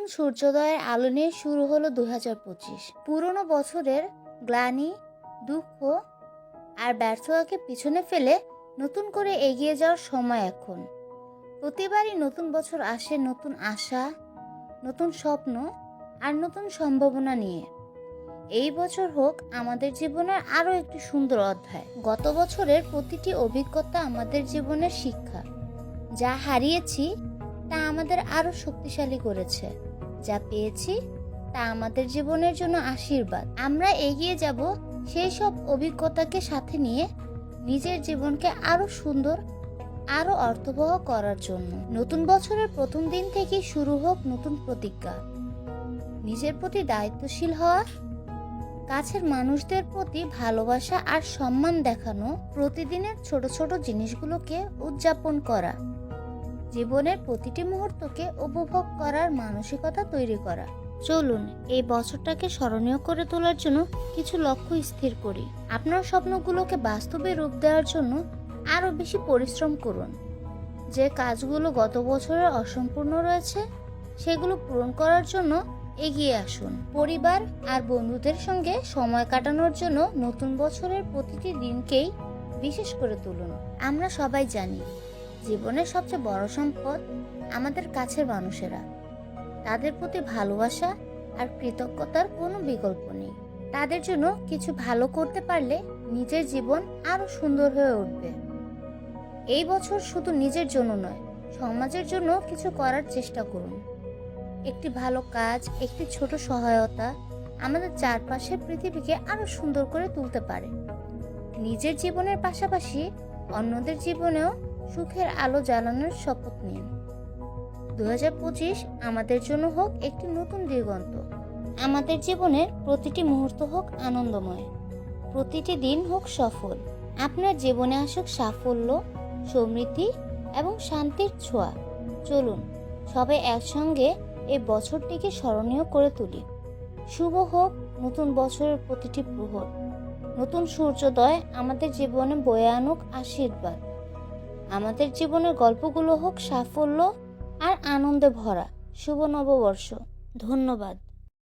নতুন সূর্যোদয়ের আলো নিয়ে শুরু হলো 2025। পুরনো বছরের গ্লানি, দুঃখ আর ব্যর্থতাকে পিছনে ফেলে নতুন করে এগিয়ে যাওয়ার সময় এখন। প্রতিবারই নতুন বছর আসে নতুন আশা, নতুন স্বপ্ন আর নতুন সম্ভাবনা নিয়ে। এই বছর হোক আমাদের জীবনের আরও একটি সুন্দর অধ্যায়। গত বছরের প্রতিটি অভিজ্ঞতা আমাদের জীবনের শিক্ষা। যা হারিয়েছি তা আমাদের আরও শক্তিশালী করেছে, যা পেয়েছি তা আমাদের জীবনের জন্য আশীর্বাদ। আমরা এগিয়ে যাব সেই সব অভিজ্ঞতাকে সাথে নিয়ে নিজের জীবনকে আরও সুন্দর, আরও অর্থবহ করার জন্য। নতুন বছরের প্রথম দিন থেকেই শুরু হোক নতুন প্রতিজ্ঞা। নিজের প্রতি দায়িত্বশীল হওয়া, কাছের মানুষদের প্রতি ভালোবাসা আর সম্মান দেখানো, প্রতিদিনের ছোট ছোট জিনিসগুলোকে উদযাপন করা, জীবনের প্রতিটি মুহূর্তকে উপভোগ করার মানসিকতা তৈরি করা। চলুন এই বছরটাকে স্মরণীয় করে তোলার জন্য কিছু লক্ষ্য স্থির করি। আপনার স্বপ্নগুলোকে বাস্তবে রূপ দেওয়ার জন্য আরও বেশি পরিশ্রম করুন। যে কাজগুলো গত বছরের অসম্পূর্ণ রয়েছে সেগুলো পূরণ করার জন্য এগিয়ে আসুন। পরিবার আর বন্ধুদের সঙ্গে সময় কাটানোর জন্য নতুন বছরের প্রতিটি দিনকেই বিশেষ করে তুলুন। আমরা সবাই জানি জীবনের সবচেয়ে বড় সম্পদ আমাদের কাছের মানুষেরা। তাদের প্রতি ভালোবাসা আর কৃতজ্ঞতার কোনো বিকল্প নেই। তাদের জন্য কিছু ভালো করতে পারলে নিজের জীবন আরো সুন্দর হয়ে উঠবে। এই বছর শুধু নিজের জন্য নয়, সমাজের জন্য কিছু করার চেষ্টা করুন। একটি ভালো কাজ, একটি ছোট সহায়তা আমাদের চারপাশের পৃথিবীকে আরো সুন্দর করে তুলতে পারে। নিজের জীবনের পাশাপাশি অন্যদের জীবনেও সুখের আলো জ্বালানোর শপথ নিন। 2025 আমাদের জন্য হোক একটি নতুন দিগন্ত। আমাদের জীবনের প্রতিটি মুহূর্ত হোক আনন্দময়, প্রতিটি দিন হোক সফল। আপনার জীবনে আসুক সাফল্য, সমৃদ্ধি এবং শান্তির ছোঁয়া। চলুন সবাই একসঙ্গে এই বছরটিকে স্মরণীয় করে তুলি। শুভ হোক নতুন বছরের প্রতিটি প্রহর। নতুন সূর্যোদয় আমাদের জীবনে বয়ে আনুক আশীর্বাদ। আমাদের জীবনের গল্পগুলো হোক সাফল্য আর আনন্দে ভরা। শুভ নববর্ষ। ধন্যবাদ।